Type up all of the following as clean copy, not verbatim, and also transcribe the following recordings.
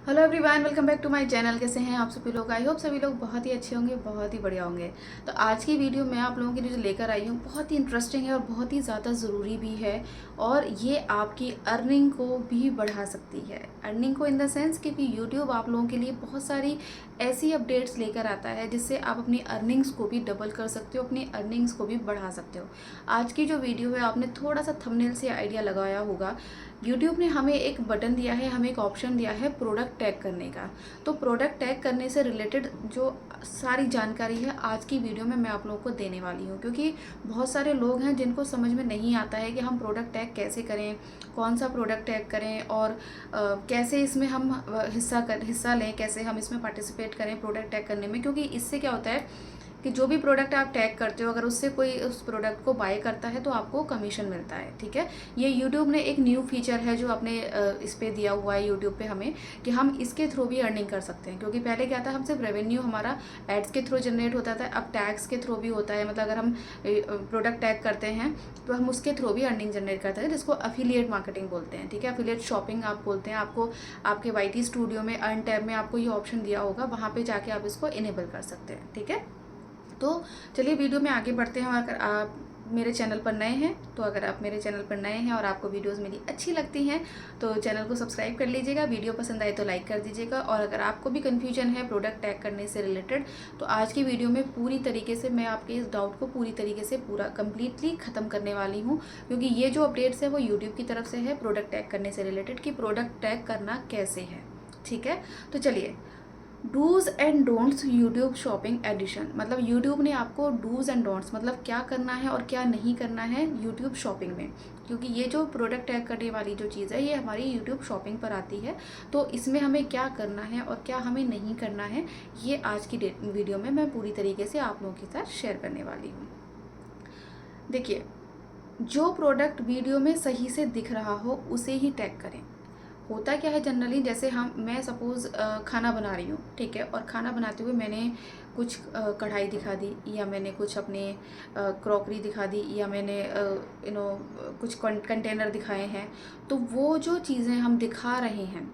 Hello everyone, welcome back to my channel. कैसे हैं आप सभी लोग? आई होप सभी लोग बहुत ही अच्छे होंगे, बहुत ही बढ़िया होंगे। तो आज की वीडियो मैं आप लोगों के लिए जो लेकर आई हूँ बहुत ही इंटरेस्टिंग है और बहुत ही ज़्यादा ज़रूरी भी है। और ये आपकी अर्निंग को भी बढ़ा सकती है। अर्निंग को इन द सेंस क्योंकि यूट्यूब आप लोगों के लिए बहुत सारी ऐसी अपडेट्स लेकर आता है जिससे आप अपनी अर्निंग्स को भी डबल कर सकते हो, अपनी अर्निंग्स को भी बढ़ा सकते हो। आज की जो वीडियो है आपने थोड़ा सा थंबनेल से आइडिया लगाया होगा। यूट्यूब ने हमें एक बटन दिया है, हमें एक ऑप्शन दिया है प्रोडक्ट टैग करने का। तो प्रोडक्ट टैग करने से रिलेटेड जो सारी जानकारी है आज की वीडियो में मैं आप लोगों को देने वाली हूँ, क्योंकि बहुत सारे लोग हैं जिनको समझ में नहीं आता है कि हम प्रोडक्ट टैग कैसे करें, कौन सा प्रोडक्ट टैग करें और कैसे इसमें हम हिस्सा लें, कैसे हम इसमें पार्टिसिपेट करें प्रोडक्ट टैग करने में। क्योंकि इससे क्या होता है कि जो भी प्रोडक्ट आप टैग करते हो, अगर उससे कोई उस प्रोडक्ट को बाय करता है तो आपको कमीशन मिलता है। ठीक है, ये यूट्यूब ने एक न्यू फीचर है जो अपने इस पे दिया हुआ है यूट्यूब पे हमें, कि हम इसके थ्रू भी अर्निंग कर सकते हैं। क्योंकि पहले क्या था, हम सिर्फ रेवेन्यू हमारा एड्स के थ्रू जनरेट होता था, अब टैग्स के थ्रू भी होता है। मतलब अगर हम प्रोडक्ट टैग करते हैं तो हम उसके थ्रू भी अर्निंग जनरेट करते हैं, जिसको अफिलिएट मार्केटिंग बोलते हैं। ठीक है, अफिलिएट शॉपिंग आप बोलते हैं। आपको आपके वाईटी स्टूडियो में अर्न टैब में आपको ये ऑप्शन दिया होगा, वहाँ पे जाके आप इसको इनेबल कर सकते हैं। ठीक है, तो चलिए वीडियो में आगे बढ़ते हैं। और अगर आप मेरे चैनल पर नए हैं तो अगर आप मेरे चैनल पर नए हैं और आपको वीडियोस मेरी अच्छी लगती हैं तो चैनल को सब्सक्राइब कर लीजिएगा। वीडियो पसंद आए तो लाइक कर दीजिएगा। और अगर आपको भी कन्फ्यूजन है प्रोडक्ट टैग करने से रिलेटेड तो आज की वीडियो में पूरी तरीके से मैं आपके इस डाउट को पूरी तरीके से पूरा कम्प्लीटली ख़त्म करने वाली हूँ। क्योंकि ये जो अपडेट्स है वो यूट्यूब की तरफ से है प्रोडक्ट टैग करने से रिलेटेड, कि प्रोडक्ट टैग करना कैसे है। ठीक है, तो चलिए do's and don'ts YouTube shopping edition. मतलब यूट्यूब ने आपको डूज़ एंड डोंट्स, मतलब क्या करना है और क्या नहीं करना है यूट्यूब शॉपिंग में। क्योंकि ये जो प्रोडक्ट टैग करने वाली जो चीज़ है ये हमारी यूट्यूब शॉपिंग पर आती है। तो इसमें हमें क्या करना है और क्या हमें नहीं करना है, ये आज की वीडियो में मैं पूरी तरीके से आप लोगों के साथ शेयर करने वाली हूँ। देखिए, जो प्रोडक्ट वीडियो में सही से दिख रहा हो उसे ही टैग करें। होता क्या है जनरली, जैसे मैं सपोज़ खाना बना रही हूँ, ठीक है, और खाना बनाते हुए मैंने कुछ कढ़ाई दिखा दी, या मैंने कुछ अपने क्रॉकरी दिखा दी, या मैंने कुछ कंटेनर दिखाए हैं। तो वो जो चीज़ें हम दिखा रहे हैं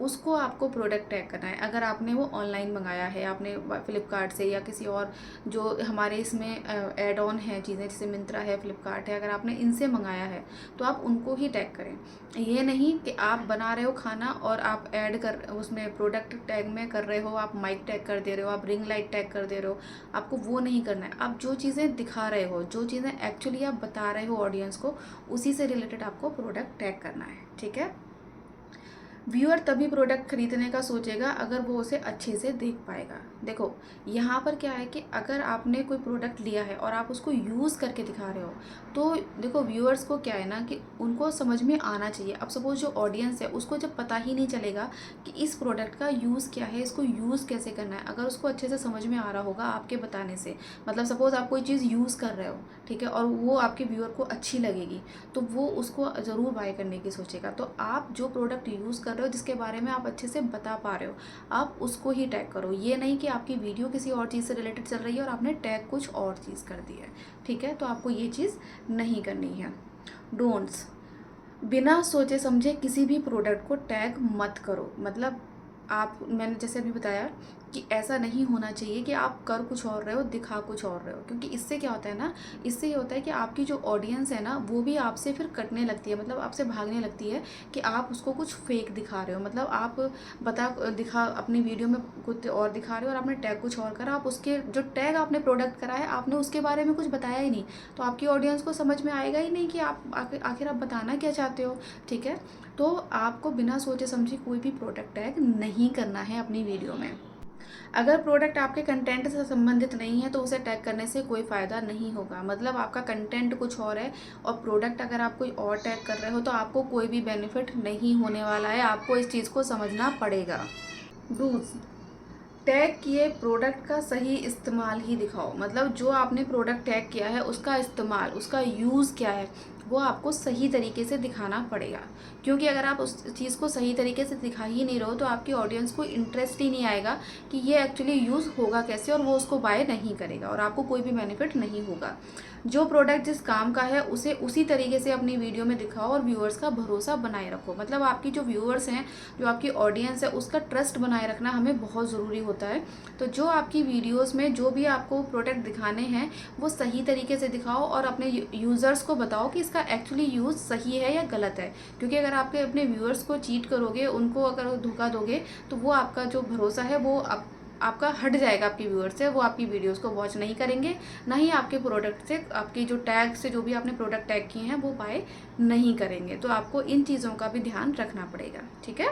उसको आपको प्रोडक्ट टैग करना है। अगर आपने वो ऑनलाइन मंगाया है, आपने फ्लिपकार्ट से या किसी और जो हमारे इसमें ऐड ऑन है चीज़ें, जैसे मिंत्रा है, फ्लिपकार्ट है, अगर आपने इनसे मंगाया है तो आप उनको ही टैग करें। ये नहीं कि आप बना रहे हो खाना और आप ऐड कर उसमें प्रोडक्ट टैग में कर रहे हो, आप माइक टैग कर दे रहे हो, आप रिंग लाइट टैग कर दे रहे हो। आपको वो नहीं करना है। आप जो चीज़ें दिखा रहे हो, जो चीज़ें एक्चुअली आप बता रहे हो ऑडियंस को, उसी से रिलेटेड आपको प्रोडक्ट टैग करना है। ठीक है, व्यूअर तभी प्रोडक्ट खरीदने का सोचेगा अगर वो उसे अच्छे से देख पाएगा। देखो, यहाँ पर क्या है कि अगर आपने कोई प्रोडक्ट लिया है और आप उसको यूज़ करके दिखा रहे हो तो देखो व्यूअर्स को क्या है ना कि उनको समझ में आना चाहिए। अब सपोज जो ऑडियंस है उसको जब पता ही नहीं चलेगा कि इस प्रोडक्ट का यूज़ क्या है, इसको यूज़ कैसे करना है, अगर उसको अच्छे से समझ में आ रहा होगा आपके बताने से। मतलब सपोज़ आप कोई चीज़ यूज़ कर रहे हो, ठीक है, और वो आपके व्यूअर को अच्छी लगेगी तो वो उसको ज़रूर बाय करने की सोचेगा। तो आप जो प्रोडक्ट यूज़ कर रहे हो, जिसके बारे में आप अच्छे से बता पा रहे हो, आप उसको ही टैग करो। ये नहीं कि आपकी वीडियो किसी और चीज़ से रिलेटेड चल रही है और आपने टैग कुछ और चीज़ कर दी है। ठीक है, तो आपको ये चीज़ नहीं करनी है। डोंट्स, बिना सोचे समझे किसी भी प्रोडक्ट को टैग मत करो। मतलब आप, मैंने जैसे अभी बताया कि ऐसा नहीं होना चाहिए कि आप कर कुछ और रहे हो, दिखा कुछ और रहे हो। क्योंकि इससे क्या होता है ना, इससे ये होता है कि आपकी जो ऑडियंस है ना वो भी आपसे फिर कटने लगती है, मतलब आपसे भागने लगती है कि आप उसको कुछ फेक दिखा रहे हो। मतलब आप दिखा अपनी वीडियो में कुछ और दिखा रहे हो और आपने टैग कुछ और करा, आप उसके जो टैग आपने प्रोडक्ट करा है आपने उसके बारे में कुछ बताया ही नहीं, तो आपकी ऑडियंस को समझ में आएगा ही नहीं कि आप आखिर आप बताना क्या चाहते हो। ठीक है, तो आपको बिना सोचे समझे कोई भी प्रोडक्ट टैग नहीं करना है अपनी वीडियो में। अगर प्रोडक्ट आपके कंटेंट से संबंधित नहीं है तो उसे टैग करने से कोई फ़ायदा नहीं होगा। मतलब आपका कंटेंट कुछ और है और प्रोडक्ट अगर आप कोई और टैग कर रहे हो तो आपको कोई भी बेनिफिट नहीं होने वाला है। आपको इस चीज़ को समझना पड़ेगा। डूज, टैग किए प्रोडक्ट का सही इस्तेमाल ही दिखाओ। मतलब जो आपने प्रोडक्ट टैग किया है उसका इस्तेमाल, उसका यूज़ क्या है, वो आपको सही तरीके से दिखाना पड़ेगा। क्योंकि अगर आप उस चीज़ को सही तरीके से दिखा ही नहीं रहो तो आपकी ऑडियंस को इंटरेस्ट ही नहीं आएगा कि ये एक्चुअली यूज़ होगा कैसे, और वो उसको बाय नहीं करेगा और आपको कोई भी बेनिफिट नहीं होगा। जो प्रोडक्ट जिस काम का है उसे उसी तरीके से अपनी वीडियो में दिखाओ और व्यूअर्स का भरोसा बनाए रखो। मतलब आपकी जो व्यूअर्स हैं, जो आपकी ऑडियंस है, उसका ट्रस्ट बनाए रखना हमें बहुत ज़रूरी होता है। तो जो आपकी वीडियोस में जो भी आपको प्रोडक्ट दिखाने हैं वो सही तरीके से दिखाओ और अपने यूज़र्स को बताओ कि इसका एक्चुअली यूज़ सही है या गलत है। क्योंकि अगर आपके अपने व्यूअर्स को चीट करोगे, उनको अगर धोखा दोगे, तो वो आपका जो भरोसा है वो आपका हट जाएगा आपके व्यूअर्स से। वो आपकी वीडियोस को वॉच नहीं करेंगे, ना ही आपके प्रोडक्ट से, आपके जो टैग से जो भी आपने प्रोडक्ट टैग किए हैं वो बाय नहीं करेंगे। तो आपको इन चीज़ों का भी ध्यान रखना पड़ेगा, ठीक है।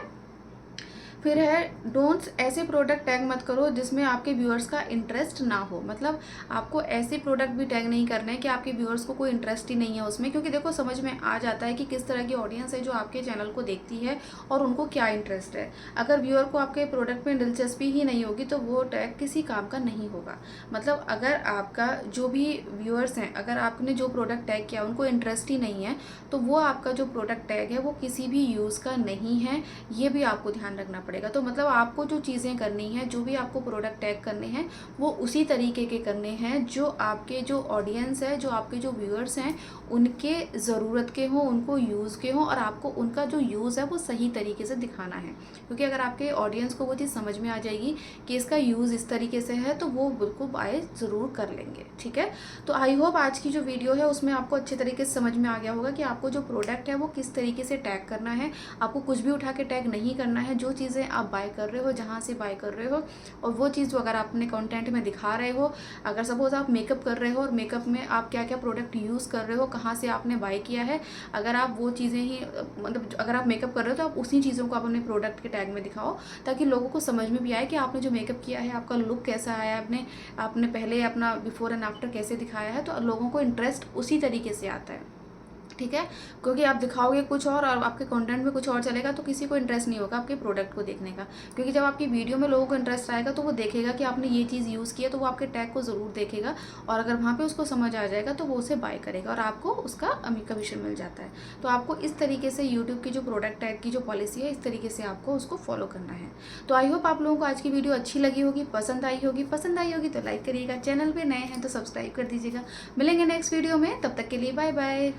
फिर है डोंट्स, ऐसे प्रोडक्ट टैग मत करो जिसमें आपके व्यूअर्स का इंटरेस्ट ना हो। मतलब आपको ऐसे प्रोडक्ट भी टैग नहीं करने हैं कि आपके व्यूअर्स को कोई इंटरेस्ट ही नहीं है उसमें। क्योंकि देखो समझ में आ जाता है कि किस तरह की ऑडियंस है जो आपके चैनल को देखती है और उनको क्या इंटरेस्ट है। अगर व्यूअर को आपके प्रोडक्ट में दिलचस्पी ही नहीं होगी तो वो टैग किसी काम का नहीं होगा। मतलब अगर आपका जो भी व्यूअर्स हैं, अगर आपने जो प्रोडक्ट टैग किया उनको इंटरेस्ट ही नहीं है तो वो आपका जो प्रोडक्ट टैग है वो किसी भी यूज़ का नहीं है। ये भी आपको ध्यान रखना पड़ेगा। तो मतलब आपको जो चीज़ें करनी है, जो भी आपको प्रोडक्ट टैग करने हैं वो उसी तरीके के करने हैं जो आपके जो ऑडियंस है, जो आपके जो व्यूअर्स हैं उनके ज़रूरत के हों, उनको यूज़ के हों, और आपको उनका जो यूज़ है वो सही तरीके से दिखाना है। क्योंकि अगर आपके ऑडियंस को वो चीज़ समझ में आ जाएगी कि इसका यूज़ इस तरीके से है तो वो बिल्कुल बाय ज़रूर कर लेंगे, ठीक है। तो आई होप आज की जो वीडियो है उसमें आपको अच्छे तरीके से समझ में आ गया होगा कि आपको जो प्रोडक्ट है वो किस तरीके से टैग करना है। आपको कुछ भी उठा के टैग नहीं करना है। जो चीज़ें आप बाय कर रहे हो, जहाँ से बाय कर रहे हो, और वो चीज़ अगर आप अपने कंटेंट में दिखा रहे हो, अगर सपोज आप मेकअप कर रहे हो और मेकअप में आप क्या क्या प्रोडक्ट यूज़ कर रहे हो, कहाँ से आपने बाय किया है, अगर आप वो चीज़ें ही मतलब अगर आप मेकअप कर रहे हो तो आप उसी चीज़ों को आप अपने प्रोडक्ट के टैग में दिखाओ, ताकि लोगों को समझ में भी आए कि आपने जो मेकअप किया है, आपका लुक कैसा आया है, आपने पहले अपना बिफोर एंड आफ्टर कैसे दिखाया है। तो लोगों को इंटरेस्ट उसी तरीके से आता है, ठीक है। क्योंकि आप दिखाओगे कुछ और आपके कंटेंट में कुछ और चलेगा तो किसी को इंटरेस्ट नहीं होगा आपके प्रोडक्ट को देखने का। क्योंकि जब आपकी वीडियो में लोगों को इंटरेस्ट आएगा तो वो देखेगा कि आपने ये चीज़ यूज़ की है, तो वो आपके टैग को ज़रूर देखेगा, और अगर वहाँ पे उसको समझ आ जाएगा तो वो उसे बाय करेगा और आपको उसका कमीशन मिल जाता है। तो आपको इस तरीके से यूट्यूब की जो प्रोडक्ट टैग की जो पॉलिसी है, इस तरीके से आपको उसको फॉलो करना है। तो आई होप आप लोगों को आज की वीडियो अच्छी लगी होगी, पसंद आई होगी तो लाइक करिएगा, चैनल पर नए हैं तो सब्सक्राइब कर दीजिएगा। मिलेंगे नेक्स्ट वीडियो में, तब तक के लिए बाय बाय।